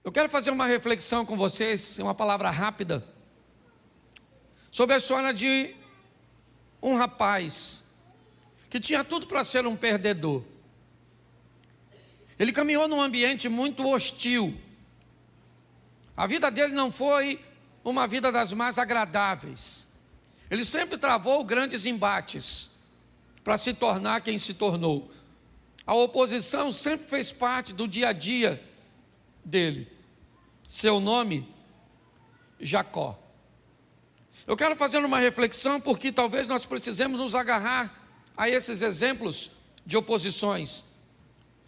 Eu quero fazer uma reflexão com vocês, uma palavra rápida, sobre a história de um rapaz que tinha tudo para ser um perdedor. Ele caminhou num ambiente muito hostil. A vida dele não foi uma vida das mais agradáveis. Ele sempre travou grandes embates para se tornar quem se tornou. A oposição sempre fez parte do dia a dia dele. Seu nome, Jacó. Eu quero fazer uma reflexão porque talvez nós precisemos nos agarrar a esses exemplos de oposições,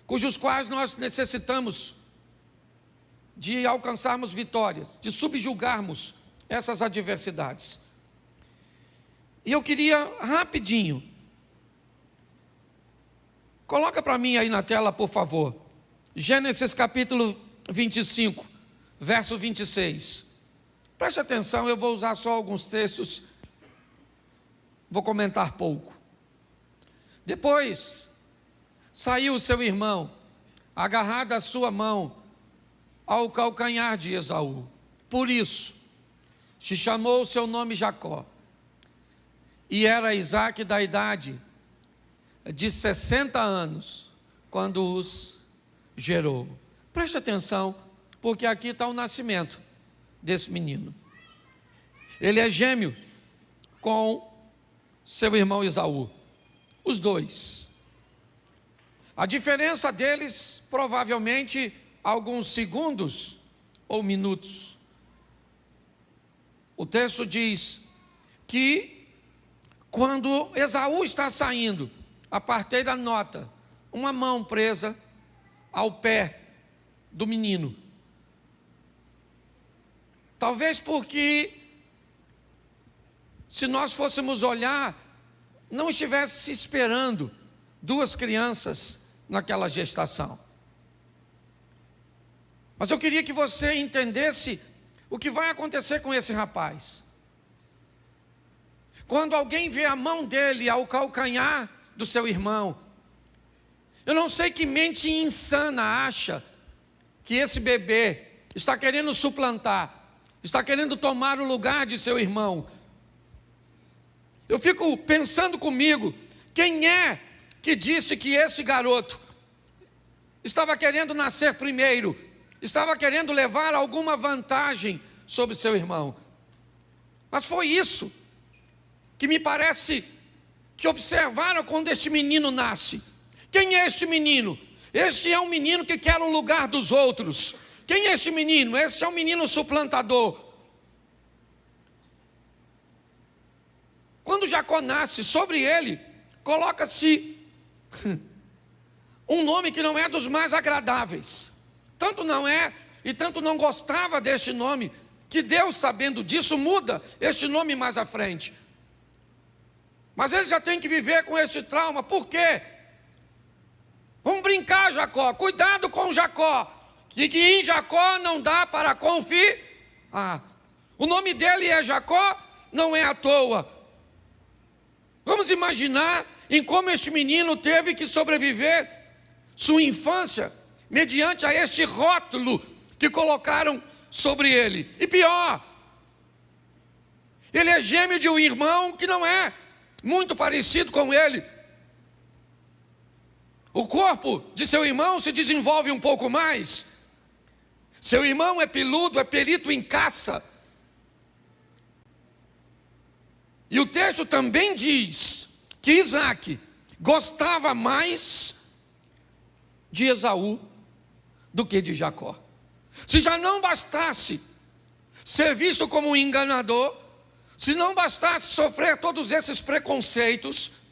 cujos quais nós necessitamos de alcançarmos vitórias, de subjugarmos essas adversidades. E eu queria rapidinho, coloca para mim aí na tela, por favor, Gênesis capítulo 25, verso 26. Preste atenção, eu vou usar só alguns textos, vou comentar pouco. Depois saiu o seu irmão, agarrado a sua mão ao calcanhar de Esaú. Por isso se chamou o seu nome Jacó. E era Isaque da idade de 60 anos quando os gerou. Preste atenção, porque aqui está o nascimento desse menino. Ele é gêmeo com seu irmão Esaú, os dois. A diferença deles, provavelmente, alguns segundos ou minutos. O texto diz que quando Esaú está saindo, a parteira nota uma mão presa ao pé do menino. Talvez porque, se nós fôssemos olhar, não estivesse se esperando duas crianças naquela gestação. Mas eu queria que você entendesse o que vai acontecer com esse rapaz. Quando alguém vê a mão dele ao calcanhar do seu irmão, eu não sei que mente insana acha que esse bebê está querendo suplantar, está querendo tomar o lugar de seu irmão. Eu fico pensando comigo, quem é que disse que esse garoto estava querendo nascer primeiro, estava querendo levar alguma vantagem sobre seu irmão? Mas foi isso que me parece que observaram quando este menino nasce. Quem é este menino? Este é um menino que quer o lugar dos outros. Quem é este menino? Esse é um menino suplantador. Quando Jacó nasce, sobre ele coloca-se um nome que não é dos mais agradáveis. Tanto não é, e tanto não gostava deste nome, que Deus, sabendo disso, muda este nome mais à frente. Mas ele já tem que viver com esse trauma. Por quê? Vamos brincar, Jacó, cuidado com Jacó, que em Jacó não dá para confiar. O nome dele é Jacó, não é à toa. Vamos imaginar em como este menino teve que sobreviver sua infância, mediante a este rótulo que colocaram sobre ele. E pior, ele é gêmeo de um irmão que não é muito parecido com ele. O corpo de seu irmão se desenvolve um pouco mais. Seu irmão é peludo, é perito em caça. E o texto também diz que Isaque gostava mais de Esaú do que de Jacó. Se já não bastasse ser visto como um enganador, se não bastasse sofrer todos esses preconceitos,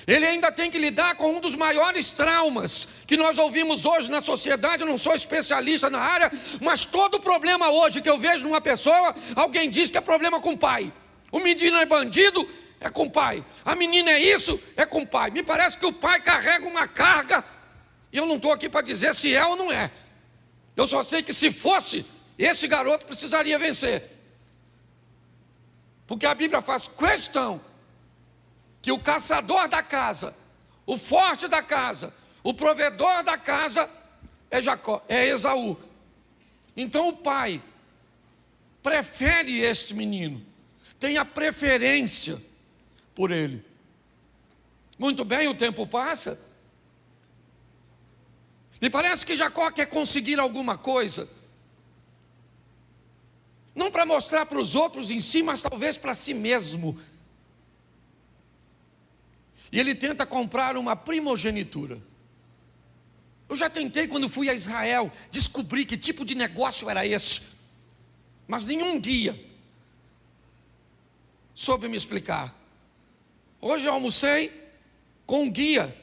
ele ainda tem que lidar com um dos maiores traumas que nós ouvimos hoje na sociedade. Eu não sou especialista na área, mas todo problema hoje que eu vejo numa pessoa, alguém diz que é problema com o pai. O menino é bandido, é com o pai. A menina é isso, é com o pai. Me parece que o pai carrega uma carga, e eu não estou aqui para dizer se é ou não é. Eu só sei que se fosse, esse garoto precisaria vencer. Porque a Bíblia faz questão que o caçador da casa, o forte da casa, o provedor da casa é Jacó, é Esaú. Então o pai prefere este menino, tem a preferência por ele. Muito bem, o tempo passa. Me parece que Jacó quer conseguir alguma coisa, não para mostrar para os outros em si, mas talvez para si mesmo. E ele tenta comprar uma primogenitura. Eu já tentei, quando fui a Israel, descobrir que tipo de negócio era esse, mas nenhum guia soube me explicar. Hoje eu almocei com um guia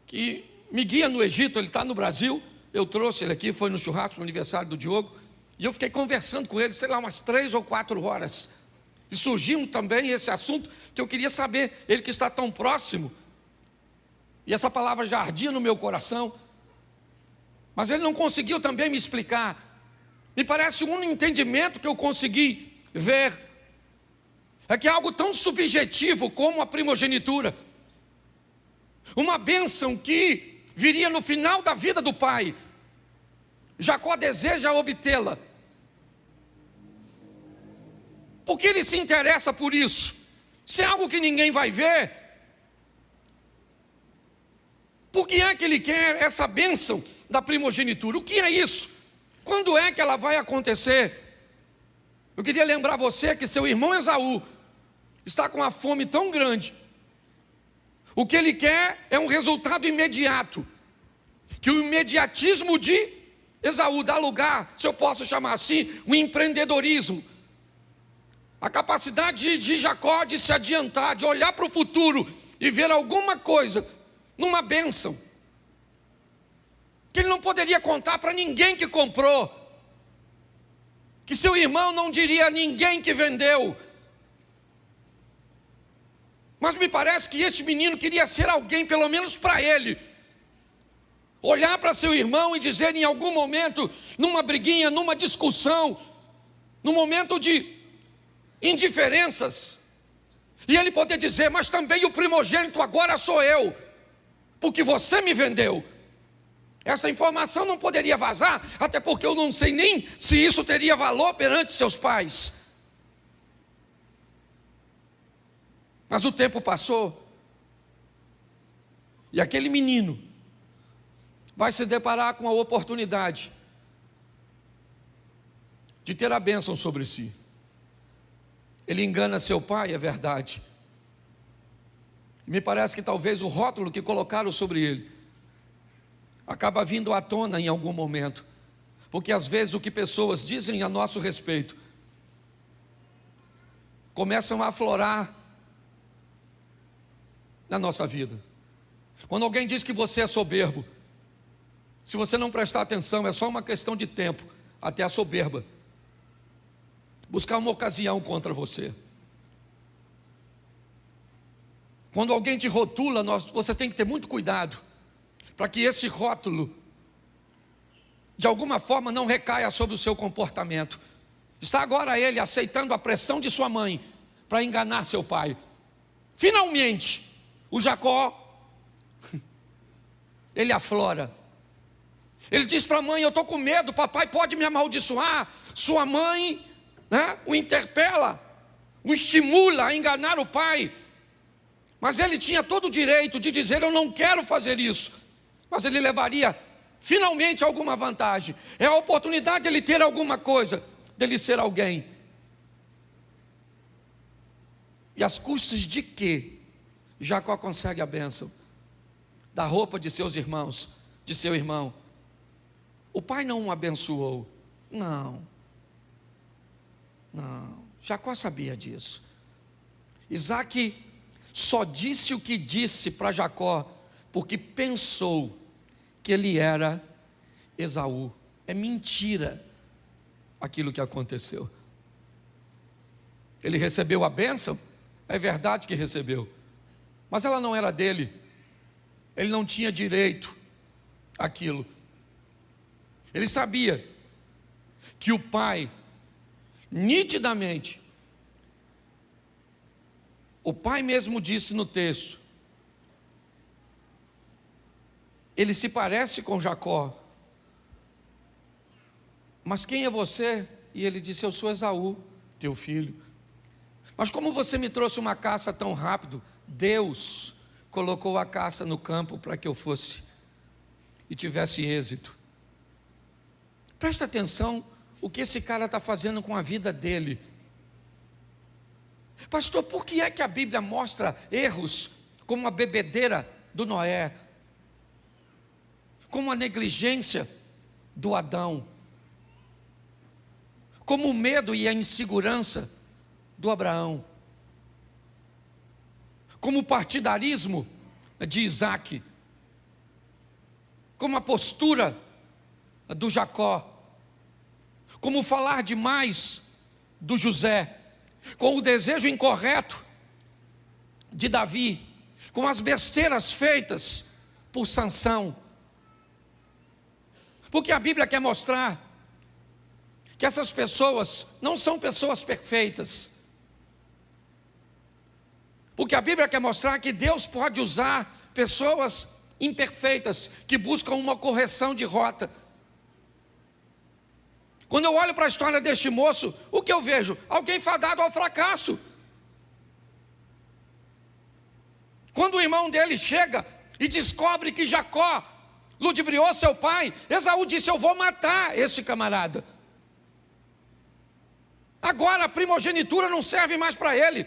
que me guia no Egito, ele está no Brasil. Eu trouxe ele aqui, foi no churrasco, no aniversário do Diogo, e eu fiquei conversando com ele, sei lá, umas 3 ou 4 horas. E surgiu também esse assunto que eu queria saber, ele que está tão próximo, e essa palavra já ardia no meu coração, mas ele não conseguiu também me explicar. Me parece o único entendimento que eu consegui ver é que é algo tão subjetivo como a primogenitura, uma bênção que viria no final da vida do pai. Jacó deseja obtê-la, porque ele se interessa por isso. Se é algo que ninguém vai ver, por que é que ele quer essa bênção da primogenitura? O que é isso? Quando é que ela vai acontecer? Eu queria lembrar você que seu irmão Esaú está com uma fome tão grande. O que ele quer é um resultado imediato, que o imediatismo de Esaú dá lugar, se eu posso chamar assim, um empreendedorismo. A capacidade de Jacó de se adiantar, de olhar para o futuro e ver alguma coisa numa bênção que ele não poderia contar para ninguém que comprou, que seu irmão não diria a ninguém que vendeu. Mas me parece que este menino queria ser alguém, pelo menos para ele, olhar para seu irmão e dizer em algum momento, numa briguinha, numa discussão, num momento de indiferenças, e ele poder dizer: mas também o primogênito agora sou eu, porque você me vendeu. Essa informação não poderia vazar, até porque eu não sei nem se isso teria valor perante seus pais. Mas o tempo passou, e aquele menino vai se deparar com a oportunidade de ter a bênção sobre si. Ele engana seu pai, é verdade. Me parece que talvez o rótulo que colocaram sobre ele acaba vindo à tona em algum momento, porque às vezes o que pessoas dizem a nosso respeito começam a aflorar na nossa vida. Quando alguém diz que você é soberbo, se você não prestar atenção, é só uma questão de tempo até a soberba buscar uma ocasião contra você. Quando alguém te rotula, você tem que ter muito cuidado para que esse rótulo de alguma forma não recaia sobre o seu comportamento. Está agora ele aceitando a pressão de sua mãe para enganar seu pai. Finalmente, o Jacó, ele aflora. Ele diz para a mãe: eu estou com medo, papai pode me amaldiçoar. Sua mãe, o interpela, o estimula a enganar o pai. Mas ele tinha todo o direito de dizer: eu não quero fazer isso. Mas ele levaria finalmente alguma vantagem. É a oportunidade de ele ter alguma coisa, dele ser alguém. E às custas de quê? Jacó consegue a bênção da roupa de seus irmãos, de seu irmão. O pai não o abençoou. Não. Jacó sabia disso. Isaac só disse o que disse para Jacó porque pensou que ele era Esaú. É mentira aquilo que aconteceu. Ele recebeu a bênção, é verdade que recebeu, mas ela não era dele. Ele não tinha direito àquilo. Ele sabia que o pai, nitidamente, o pai mesmo disse no texto, ele se parece com Jacó. mas quem é você? E ele disse: eu sou Esaú, teu filho. Mas como você me trouxe uma caça tão rápido? Deus colocou a caça no campo para que eu fosse e tivesse êxito. Presta atenção o que esse cara está fazendo com a vida dele. Pastor, por que é que a Bíblia mostra erros como a bebedeira do Noé, como a negligência do Adão, como o medo e a insegurança do Abraão, como o partidarismo de Isaac, como a postura do Jacó, como falar demais do José, com o desejo incorreto de Davi, com as besteiras feitas por Sansão. Porque a Bíblia quer mostrar que essas pessoas não são pessoas perfeitas. Porque a Bíblia quer mostrar que Deus pode usar pessoas imperfeitas que buscam uma correção de rota. Quando eu olho para a história deste moço, o que eu vejo? Alguém fadado ao fracasso. Quando o irmão dele chega e descobre que Jacó ludibriou seu pai, Esaú disse: eu vou matar esse camarada. Agora a primogenitura não serve mais para ele,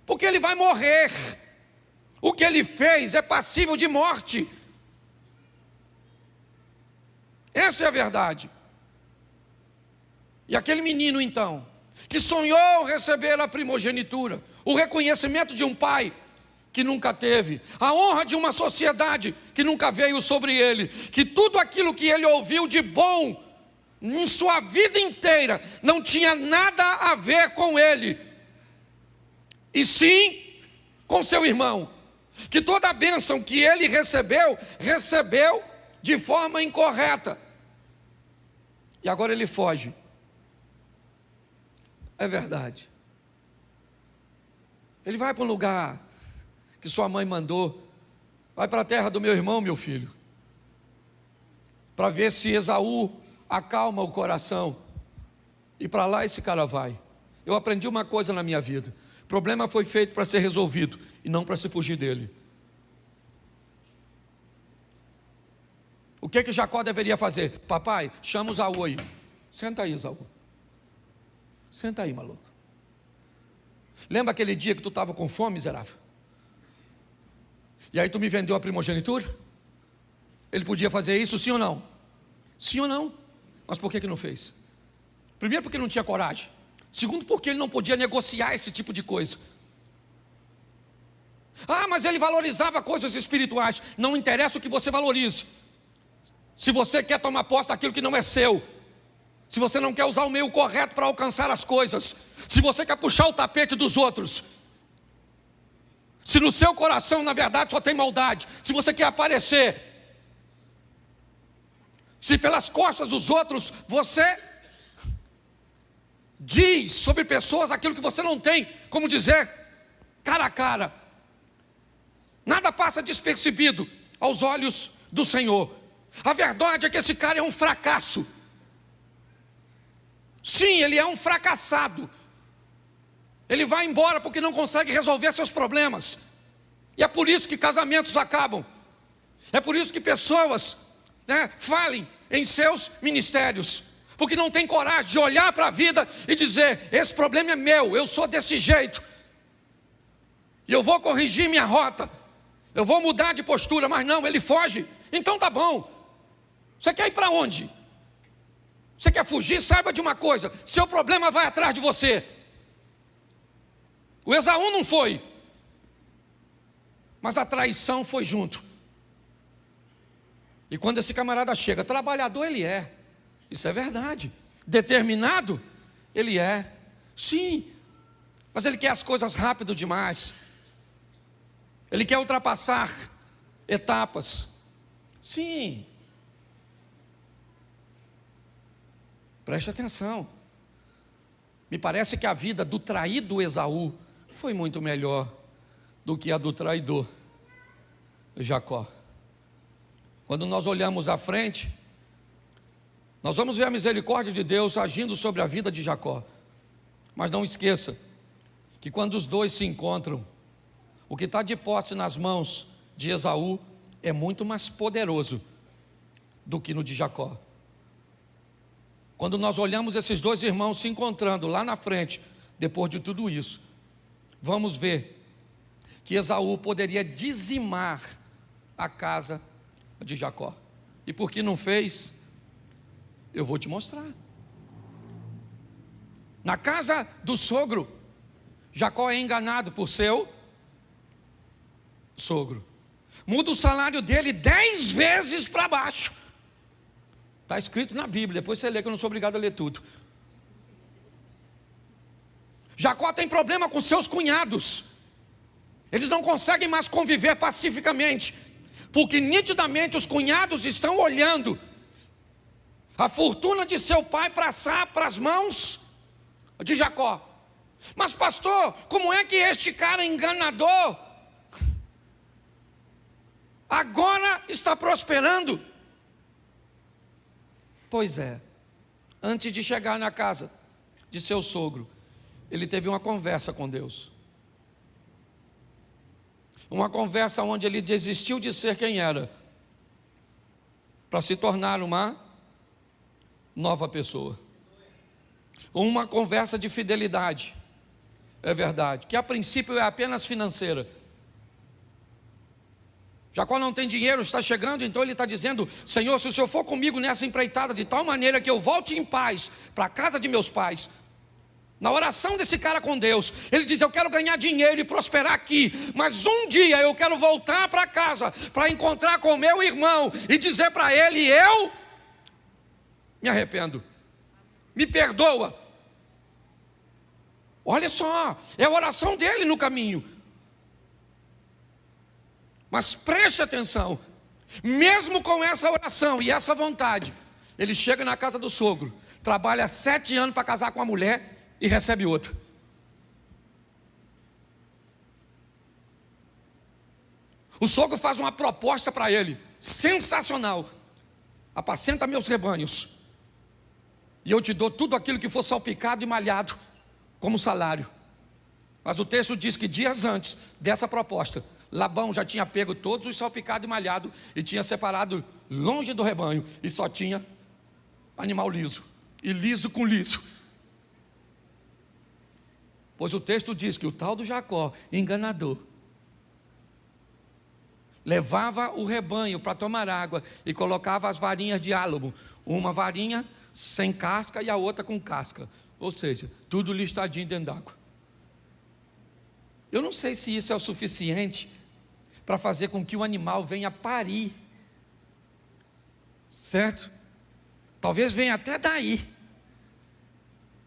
porque ele vai morrer. O que ele fez é passível de morte. Essa é a verdade. E aquele menino então, que sonhou receber a primogenitura, o reconhecimento de um pai que nunca teve, a honra de uma sociedade que nunca veio sobre ele, que tudo aquilo que ele ouviu de bom em sua vida inteira não tinha nada a ver com ele, e sim com seu irmão, que toda a bênção que ele recebeu de forma incorreta, e agora ele foge. É verdade. Ele vai para um lugar que sua mãe mandou. Vai para a terra do meu irmão, meu filho, para ver se Esaú acalma o coração. E para lá esse cara vai. Eu aprendi uma coisa na minha vida: o problema foi feito para ser resolvido e não para se fugir dele. O que Jacó deveria fazer? Papai, chama o Esaú aí. Senta aí, Esaú. Senta aí, maluco. Lembra aquele dia que tu estava com fome, miserável? E aí tu me vendeu a primogenitura? Ele podia fazer isso, sim ou não? Sim ou não? Mas por que não fez? Primeiro, porque não tinha coragem. Segundo, porque ele não podia negociar esse tipo de coisa. Ah, mas ele valorizava coisas espirituais. Não interessa o que você valorize. Se você quer tomar posse daquilo que não é seu, se você não quer usar o meio correto para alcançar as coisas, se você quer puxar o tapete dos outros, se no seu coração na verdade só tem maldade, se você quer aparecer, se pelas costas dos outros você diz sobre pessoas aquilo que você não tem como dizer cara a cara, nada passa despercebido aos olhos do Senhor. A verdade é que esse cara é um fracasso. Sim, ele é um fracassado. Ele vai embora porque não consegue resolver seus problemas. E é por isso que casamentos acabam. É por isso que pessoas falem em seus ministérios, porque não tem coragem de olhar para a vida e dizer: esse problema é meu, eu sou desse jeito, e eu vou corrigir minha rota, eu vou mudar de postura. Mas não, ele foge. Então tá bom. Você quer ir para onde? Você quer fugir? Saiba de uma coisa: seu problema vai atrás de você. O Esaú não foi, mas a traição foi junto. E quando esse camarada chega, trabalhador ele é, isso é verdade. Determinado ele é, sim, mas ele quer as coisas rápido demais. Ele quer ultrapassar etapas, sim. Preste atenção. Me parece que a vida do traído Esaú foi muito melhor do que a do traidor Jacó. Quando nós olhamos à frente, Nós vamos ver a misericórdia de Deus agindo sobre a vida de Jacó. Mas não esqueça que quando os dois se encontram, o que está de posse nas mãos de Esaú é muito mais poderoso do que no de Jacó. Quando nós olhamos esses dois irmãos se encontrando lá na frente, depois de tudo isso, vamos ver que Esaú poderia dizimar a casa de Jacó. E por que não fez? Eu vou te mostrar. Na casa do sogro, Jacó é enganado por seu sogro. Muda o salário dele 10 vezes para baixo. Está escrito na Bíblia, depois você lê, que eu não sou obrigado a ler tudo. Jacó tem problema com seus cunhados. Eles não conseguem mais conviver pacificamente, porque nitidamente os cunhados estão olhando a fortuna de seu pai passar para as mãos de Jacó. Mas pastor, como é que este cara enganador agora está prosperando? Pois é, antes de chegar na casa de seu sogro, ele teve uma conversa com Deus. Uma conversa onde ele desistiu de ser quem era, para se tornar uma nova pessoa. Uma conversa de fidelidade, é verdade, que a princípio é apenas financeira. Jacó não tem dinheiro, está chegando, então ele está dizendo: Senhor, se o Senhor for comigo nessa empreitada, de tal maneira que eu volte em paz para a casa de meus pais. Na oração desse cara com Deus, ele diz: eu quero ganhar dinheiro e prosperar aqui, mas um dia eu quero voltar para casa, para encontrar com meu irmão e dizer para ele: eu me arrependo, me perdoa. Olha só, é a oração dele no caminho. Mas preste atenção, mesmo com essa oração e essa vontade, ele chega na casa do sogro, trabalha 7 anos para casar com a mulher e recebe outra. O sogro faz uma proposta para ele, sensacional: apacenta meus rebanhos, e eu te dou tudo aquilo que for salpicado e malhado como salário. Mas o texto diz que dias antes dessa proposta, Labão já tinha pego todos os salpicados e malhados e tinha separado longe do rebanho, e só tinha animal liso, e liso com liso. Pois o texto diz que o tal do Jacó, enganador, levava o rebanho para tomar água e colocava as varinhas de álamo, uma varinha sem casca e a outra com casca, ou seja, tudo listadinho dentro d'água. Eu não sei se isso é o suficiente para fazer com que o animal venha parir, certo? Talvez venha até daí,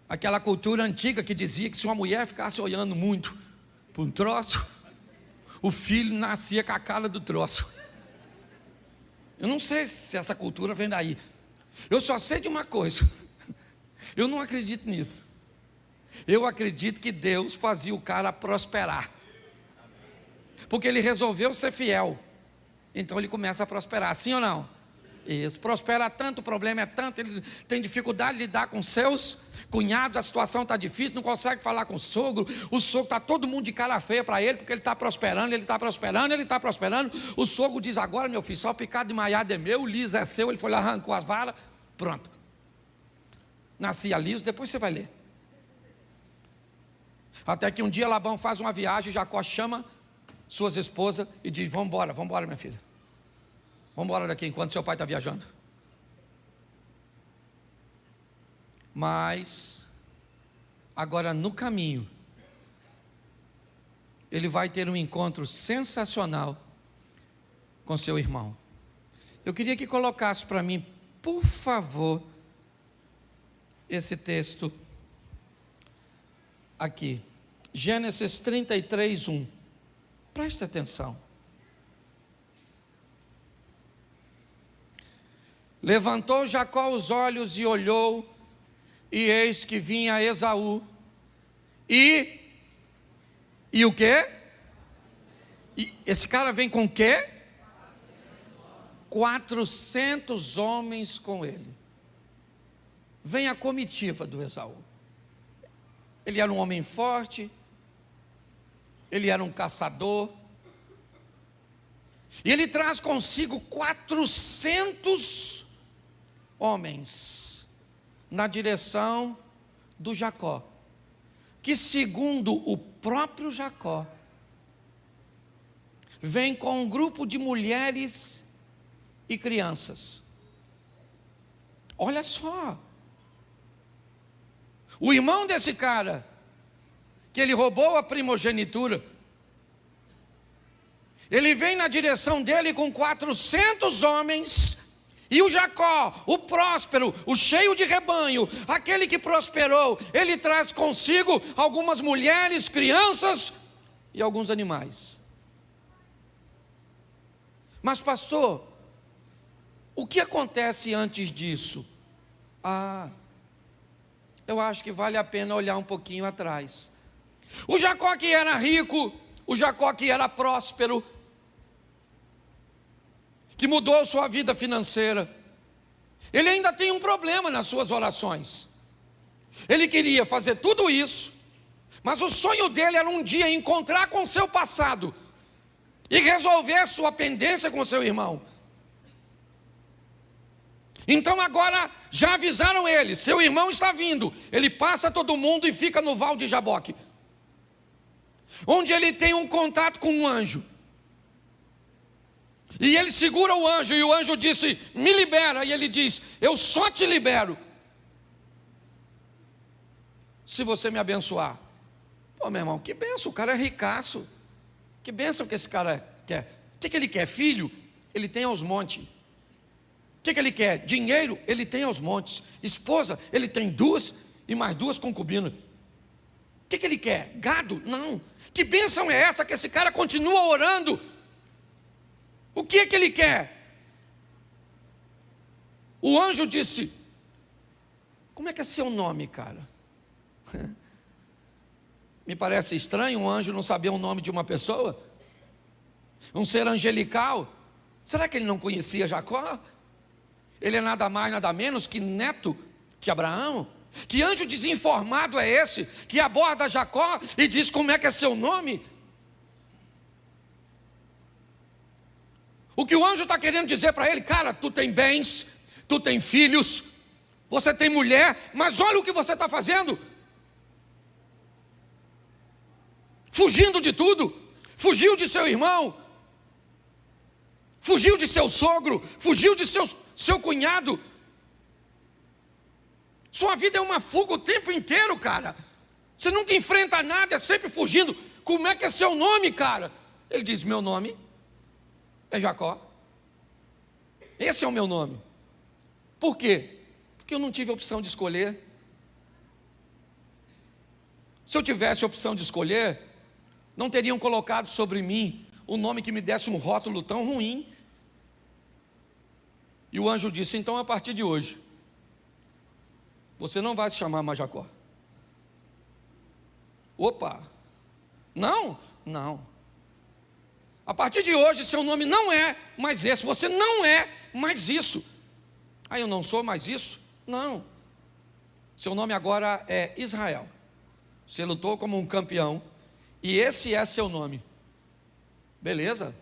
aquela cultura antiga que dizia que se uma mulher ficasse olhando muito para um troço, o filho nascia com a cara do troço. Eu não sei se essa cultura vem daí. Eu só sei de uma coisa: eu não acredito nisso. Eu acredito que Deus fazia o cara prosperar, porque ele resolveu ser fiel, então ele começa a prosperar, sim ou não? Isso, prospera tanto, o problema é tanto, ele tem dificuldade de lidar com seus cunhados, a situação está difícil, não consegue falar com o sogro está todo mundo de cara feia para ele, porque ele está prosperando, ele está prosperando, ele está prosperando. O sogro diz: agora meu filho, só o picado de maiado é meu, o liso é seu. Ele foi lá, arrancou as varas, pronto, nascia liso. Depois você vai ler. Até que um dia Labão faz uma viagem, Jacó chama suas esposas e diz: vamos embora minha filha, vamos embora daqui enquanto seu pai está viajando. Mas agora no caminho, ele vai ter um encontro sensacional com seu irmão. Eu queria que colocasse para mim, por favor, esse texto aqui, Gênesis 33, 1. Preste atenção. Levantou Jacó os olhos e olhou, e eis que vinha Esaú, e o quê? E esse cara vem com o quê? 400 homens com ele. vem a comitiva do Esaú. Ele era um homem forte, ele era um caçador, e ele traz consigo 400 homens na direção do Jacó, que segundo o próprio Jacó, vem com um grupo de mulheres e crianças. Olha só, o irmão desse cara, que ele roubou a primogenitura, ele vem na direção dele com 400 homens, e o Jacó, o próspero, o cheio de rebanho, aquele que prosperou, ele traz consigo algumas mulheres, crianças e alguns animais. Mas pastor, o que acontece antes disso? Eu acho que vale a pena olhar um pouquinho atrás. O Jacó que era rico, o Jacó que era próspero, que mudou sua vida financeira, ele ainda tem um problema nas suas orações. Ele queria fazer tudo isso, mas o sonho dele era um dia encontrar com seu passado e resolver sua pendência com seu irmão. Então agora já avisaram ele, seu irmão está vindo. Ele passa todo mundo e fica no Val de Jaboque, onde ele tem um contato com um anjo. E ele segura o anjo, e o anjo disse, me libera. E ele diz, eu só te libero se você me abençoar. Pô, meu irmão, que benção, o cara é ricaço. Que bênção que esse cara quer. O que ele quer? Filho? Ele tem aos montes. O que ele quer? Dinheiro? Ele tem aos montes. Esposa? Ele tem 2 e mais 2 concubinas. O que ele quer? Gado? Não. Que bênção é essa que esse cara continua orando? O que ele quer? O anjo disse, como é que é seu nome, cara? Me parece estranho um anjo não saber o nome de uma pessoa, um ser angelical. Será que ele não conhecia Jacó? Ele é nada mais, nada menos que neto de Abraão. Que anjo desinformado é esse, que aborda Jacó e diz como é que é seu nome? O que o anjo está querendo dizer para ele, cara, tu tem bens, tu tem filhos, você tem mulher, mas olha o que você está fazendo. Fugindo de tudo, fugiu de seu irmão, fugiu de seu sogro, fugiu de seu cunhado. Sua vida é uma fuga o tempo inteiro, cara. Você nunca enfrenta nada, é sempre fugindo. Como é que é seu nome, cara? Ele diz, meu nome é Jacó. Esse é o meu nome. Por quê? Porque eu não tive opção de escolher. Se eu tivesse opção de escolher, não teriam colocado sobre mim um nome que me desse um rótulo tão ruim. E o anjo disse, então a partir de hoje, você não vai se chamar mais Jacó. Opa! Não. A partir de hoje, seu nome não é mais esse, você não é mais isso. Eu não sou mais isso? Não. Seu nome agora é Israel. Você lutou como um campeão, e esse é seu nome. Beleza?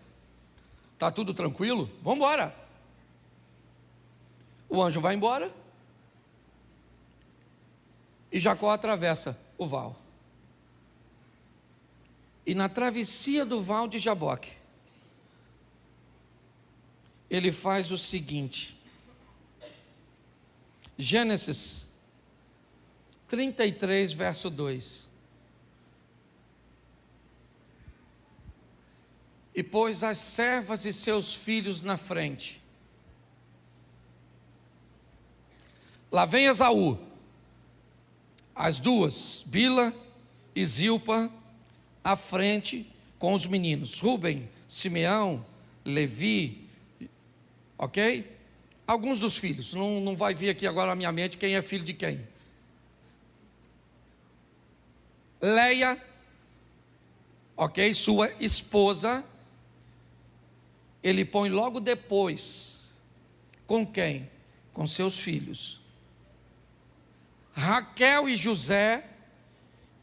Está tudo tranquilo? Vamos embora. O anjo vai embora, e Jacó atravessa o val. E na travessia do Val de Jaboque, ele faz o seguinte. Gênesis 33, verso 2. E pôs as servas e seus filhos na frente. Lá vem Esaú, as duas, Bila e Zilpa, à frente com os meninos, Rúben, Simeão, Levi, ok? Alguns dos filhos, não vai vir aqui agora na minha mente quem é filho de quem. Leia, ok? Sua esposa, ele põe logo depois, com quem? Com seus filhos. Raquel e José,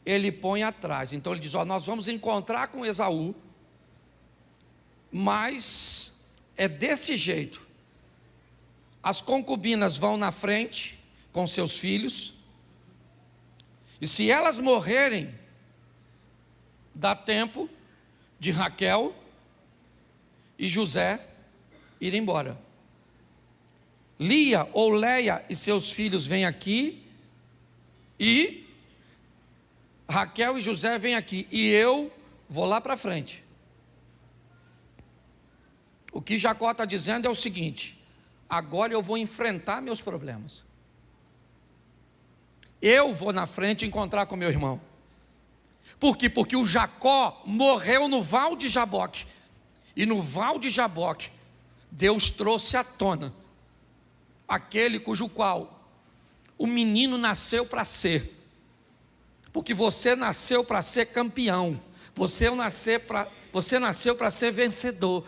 ele põe atrás. Então ele diz, nós vamos encontrar com Esaú, mas é desse jeito. As concubinas vão na frente com seus filhos, e se elas morrerem, dá tempo de Raquel e José ir embora. Lia ou Leia e seus filhos vêm aqui, e Raquel e José vêm aqui, e eu vou lá para frente. O que Jacó está dizendo é o seguinte: agora eu vou enfrentar meus problemas. Eu vou na frente encontrar com meu irmão. Por quê? Porque o Jacó morreu no Val de Jaboque. E no Val de Jaboque, Deus trouxe à tona aquele cujo qual o menino nasceu para ser. Porque você nasceu para ser campeão. Você nasceu para ser vencedor.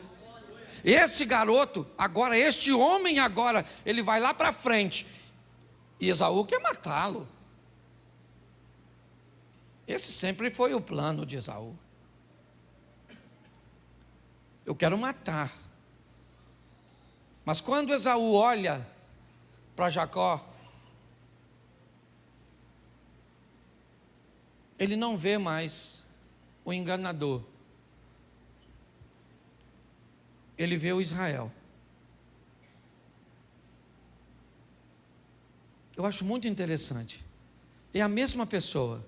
Esse garoto, agora, este homem agora, ele vai lá para frente. E Esaú quer matá-lo. Esse sempre foi o plano de Esaú. Eu quero matar. Mas quando Esaú olha para Jacó, ele não vê mais o enganador. Ele vê o Israel. Eu acho muito interessante. É a mesma pessoa.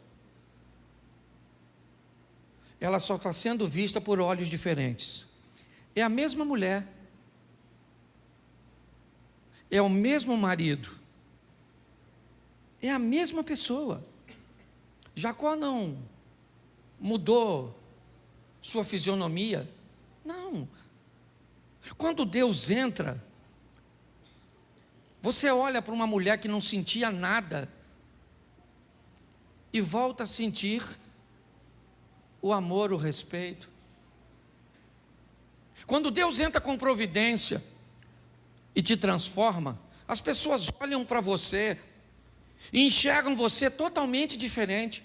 Ela só está sendo vista por olhos diferentes. É a mesma mulher. É o mesmo marido. É a mesma pessoa. Jacó não mudou sua fisionomia. Não. Quando Deus entra, você olha para uma mulher que não sentia nada e volta a sentir o amor, o respeito. Quando Deus entra com providência e te transforma, as pessoas olham para você e enxergam você totalmente diferente.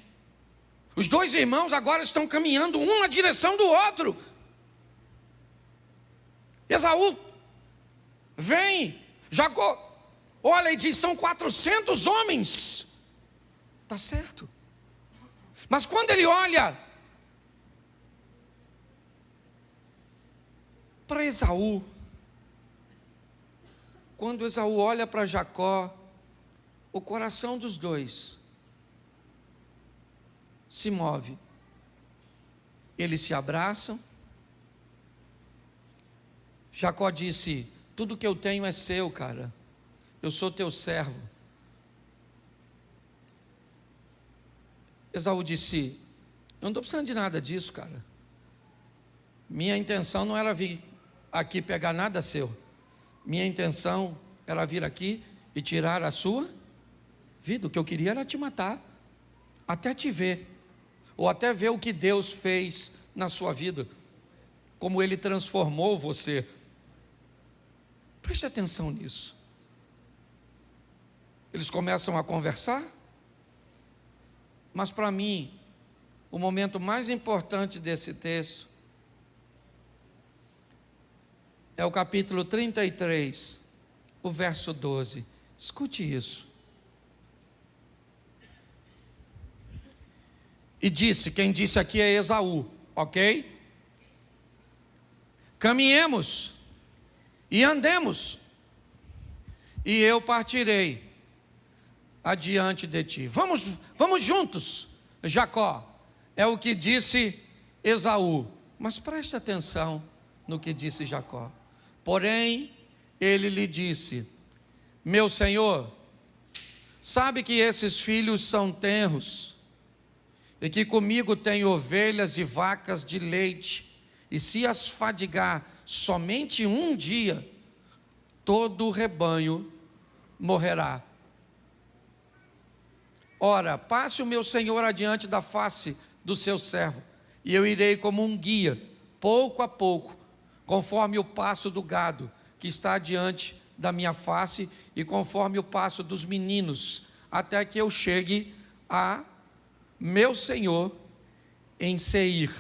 Os dois irmãos agora estão caminhando um na direção do outro. Esaú vem, Jacó olha e diz: são 400 homens. Está certo. Mas quando ele olha para Esaú, quando Esaú olha para Jacó, o coração dos dois se move. Eles se abraçam. Jacó disse: tudo que eu tenho é seu, cara. Eu sou teu servo. Esaú disse: eu não estou precisando de nada disso, cara. Minha intenção não era vir aqui pegar nada seu. Minha intenção era vir aqui e tirar a sua vida. O que eu queria era te matar, até te ver, ou até ver o que Deus fez na sua vida, como Ele transformou você. Preste atenção nisso. Eles começam a conversar, mas para mim, o momento mais importante desse texto é o capítulo 33, o verso 12. Escute isso. E disse, quem disse aqui é Esaú, ok? Caminhemos e andemos, e eu partirei adiante de ti. Vamos juntos, Jacó. É o que disse Esaú. Mas preste atenção no que disse Jacó. Porém, ele lhe disse: meu senhor, sabe que esses filhos são tenros, e que comigo tem ovelhas e vacas de leite, e se as fadigar somente um dia, todo o rebanho morrerá. Ora, passe o meu senhor adiante da face do seu servo, e eu irei como um guia, pouco a pouco, conforme o passo do gado que está diante da minha face, e conforme o passo dos meninos até que eu chegue a meu senhor em Seir.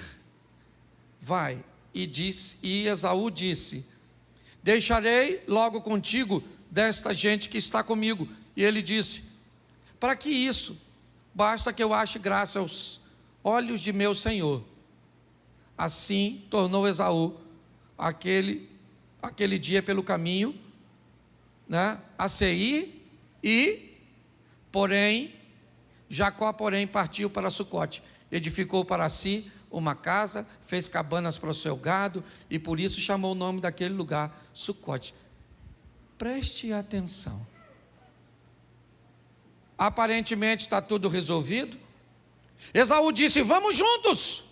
Vai. E Esaú disse: deixarei logo contigo desta gente que está comigo. E ele disse: para que isso? Basta que eu ache graça aos olhos de meu senhor. Assim tornou Esaú aquele dia pelo caminho, né, a Seir, Jacó, porém, partiu para Sucote, edificou para si uma casa, fez cabanas para o seu gado, e por isso chamou o nome daquele lugar Sucote. Preste atenção. Aparentemente está tudo resolvido. Esaú disse: vamos juntos.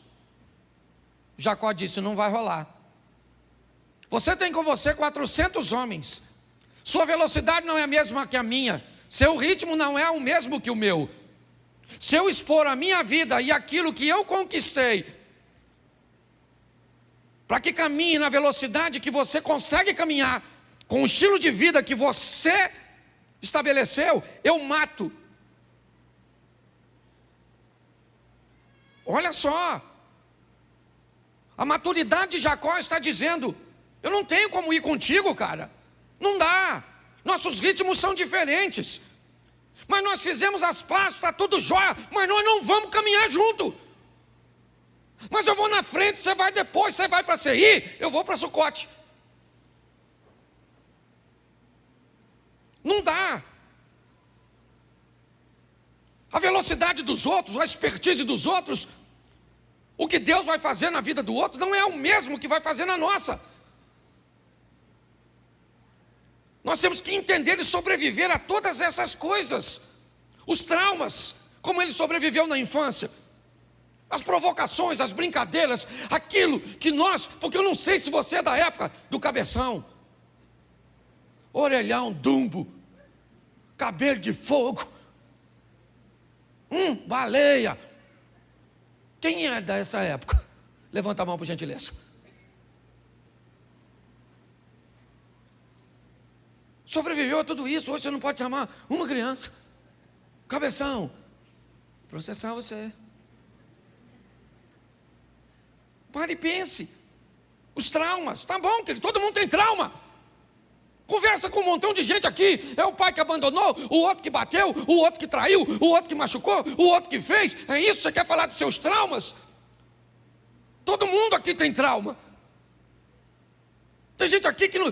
Jacó disse: não vai rolar. Você tem com você 400 homens. Sua velocidade não é a mesma que a minha. Seu ritmo não é o mesmo que o meu. Se eu expor a minha vida e aquilo que eu conquistei, para que caminhe na velocidade que você consegue caminhar, com o estilo de vida que você estabeleceu, eu mato. Olha só, a maturidade de Jacó está dizendo: eu não tenho como ir contigo, cara, não dá, nossos ritmos são diferentes, mas nós fizemos as pazes, está tudo jóia, mas nós não vamos caminhar junto. Mas eu vou na frente, você vai depois, você vai para Seir, eu vou para Sucote. Não dá. A velocidade dos outros, a expertise dos outros, o que Deus vai fazer na vida do outro não é o mesmo que vai fazer na nossa. Nós temos que entender e sobreviver a todas essas coisas. Os traumas, como ele sobreviveu na infância, as provocações, as brincadeiras, aquilo que nós, porque eu não sei se você é da época do cabeção, orelhão, dumbo, cabelo de fogo, baleia. Quem é dessa época? Levanta a mão por gentileza. Sobreviveu a tudo isso. Hoje você não pode chamar uma criança. Cabeção. Processar você. Pare e pense. Os traumas. Tá bom, querido, todo mundo tem trauma. Conversa com um montão de gente aqui. É o pai que abandonou, o outro que bateu, o outro que traiu, o outro que machucou, o outro que fez. É isso? Você quer falar dos seus traumas? Todo mundo aqui tem trauma. Tem gente aqui que não...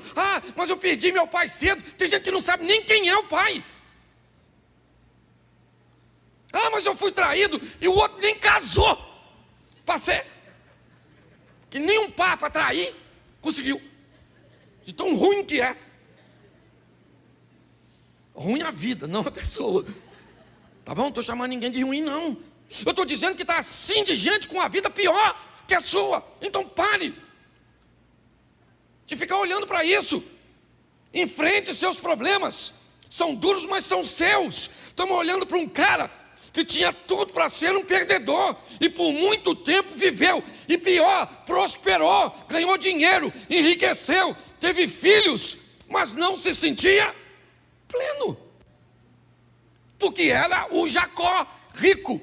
mas eu perdi meu pai cedo. Tem gente que não sabe nem quem é o pai. Mas eu fui traído e o outro nem casou. Passei. Que nem um papa trair conseguiu. De tão ruim que é. Ruim a vida, não a pessoa. Tá bom? Não estou chamando ninguém de ruim, não. Eu estou dizendo que está assim de gente com a vida pior que a sua. Então pare de ficar olhando para isso. Enfrente seus problemas. São duros, mas são seus. Estamos olhando para um cara que tinha tudo para ser um perdedor, e por muito tempo viveu, e pior, prosperou, ganhou dinheiro, enriqueceu, teve filhos, mas não se sentia pleno, porque era o Jacó rico,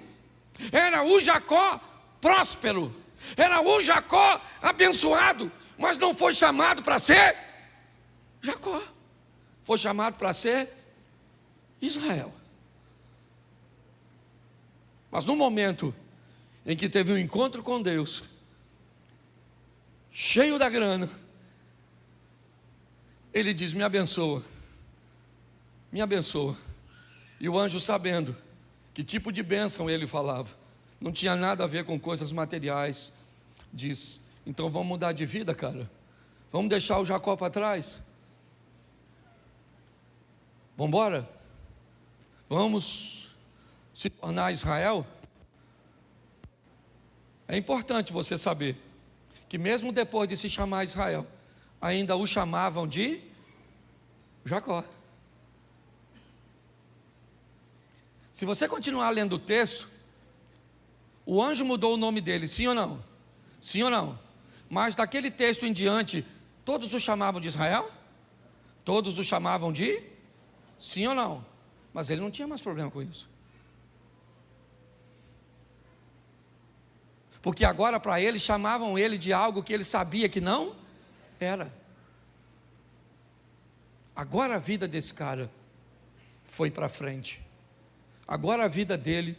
era o Jacó próspero, era o Jacó abençoado, mas não foi chamado para ser Jacó, foi chamado para ser Israel. Mas no momento em que teve um encontro com Deus, cheio da grana, ele diz: me abençoa, me abençoa. E o anjo, sabendo que tipo de bênção ele falava, não tinha nada a ver com coisas materiais, diz: então vamos mudar de vida, cara, vamos deixar o Jacó para trás, vamos embora, vamos se tornar Israel. É importante você saber que mesmo depois de se chamar Israel, ainda o chamavam de Jacó. Se você continuar lendo o texto, o anjo mudou o nome dele, sim ou não? Sim ou não? Mas daquele texto em diante, todos o chamavam de Israel? Todos o chamavam de? Sim ou não? Mas ele não tinha mais problema com isso. Porque agora para ele chamavam ele de algo que ele sabia que não era. Agora a vida desse cara foi para frente. Agora a vida dele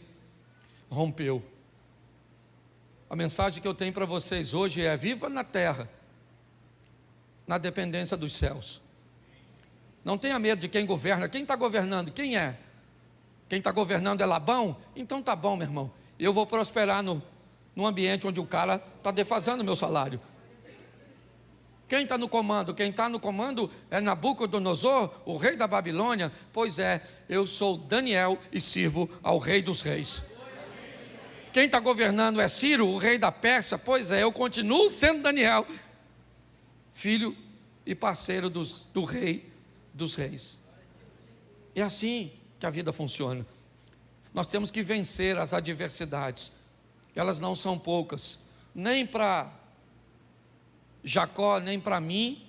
rompeu. A mensagem que eu tenho para vocês hoje é: viva na terra, na dependência dos céus. Não tenha medo de quem governa. Quem está governando? Quem é? Quem está governando é Labão? Então tá bom, meu irmão. Eu vou prosperar num ambiente onde o cara está defasando o meu salário. Quem está no comando? Quem está no comando é Nabucodonosor, o rei da Babilônia. Pois é, eu sou Daniel e sirvo ao rei dos reis. Quem está governando é Ciro, o rei da Pérsia. Pois é, eu continuo sendo Daniel, filho e parceiro do rei dos reis. É assim que a vida funciona. Nós temos que vencer as adversidades. Elas não são poucas, nem para Jacó, nem para mim,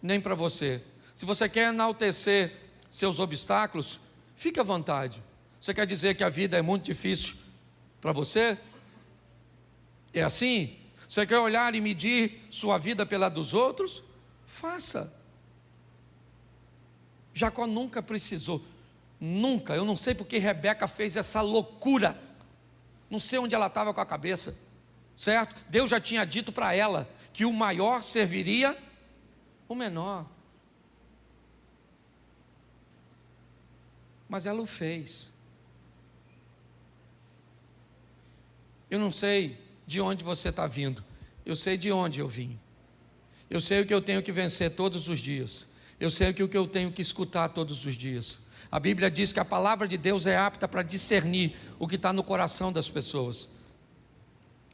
nem para você. Se você quer enaltecer seus obstáculos, fique à vontade. Você quer dizer que a vida é muito difícil para você? É assim? Você quer olhar e medir sua vida pela dos outros? Faça. Jacó nunca precisou, nunca. Eu não sei porque Rebeca fez essa loucura. Não sei onde ela estava com a cabeça, certo? Deus já tinha dito para ela que o maior serviria o menor. Mas ela o fez. Eu não sei de onde você está vindo. Eu sei de onde eu vim. Eu sei o que eu tenho que vencer todos os dias. Eu sei o que eu tenho que escutar todos os dias. A Bíblia diz que a palavra de Deus é apta para discernir o que está no coração das pessoas.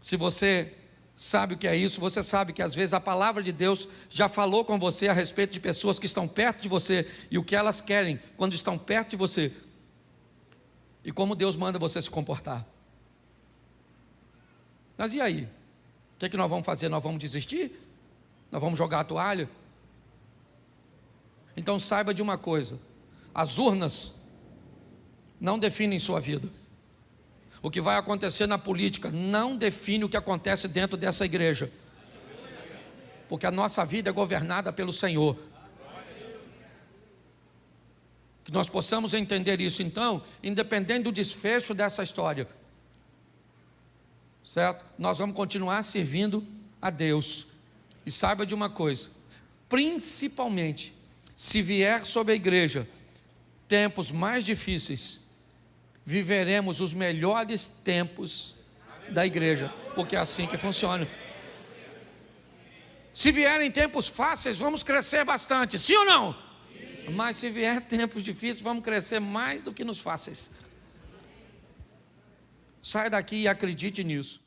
Se você sabe o que é isso, você sabe que às vezes a palavra de Deus já falou com você a respeito de pessoas que estão perto de você e o que elas querem quando estão perto de você e como Deus manda você se comportar. Mas e aí? O que nós vamos fazer? Nós vamos desistir? Nós vamos jogar a toalha? Então saiba de uma coisa: as urnas não definem sua vida. O que vai acontecer na política não define o que acontece dentro dessa igreja, porque a nossa vida é governada pelo Senhor. Que nós possamos entender isso. Então, independente do desfecho dessa história, certo? Nós vamos continuar servindo a Deus. E saiba de uma coisa: principalmente se vier sobre a igreja tempos mais difíceis, viveremos os melhores tempos da igreja, porque é assim que funciona. Se vierem tempos fáceis, vamos crescer bastante, sim ou não? Sim. Mas se vier tempos difíceis, vamos crescer mais do que nos fáceis. Saia daqui e acredite nisso.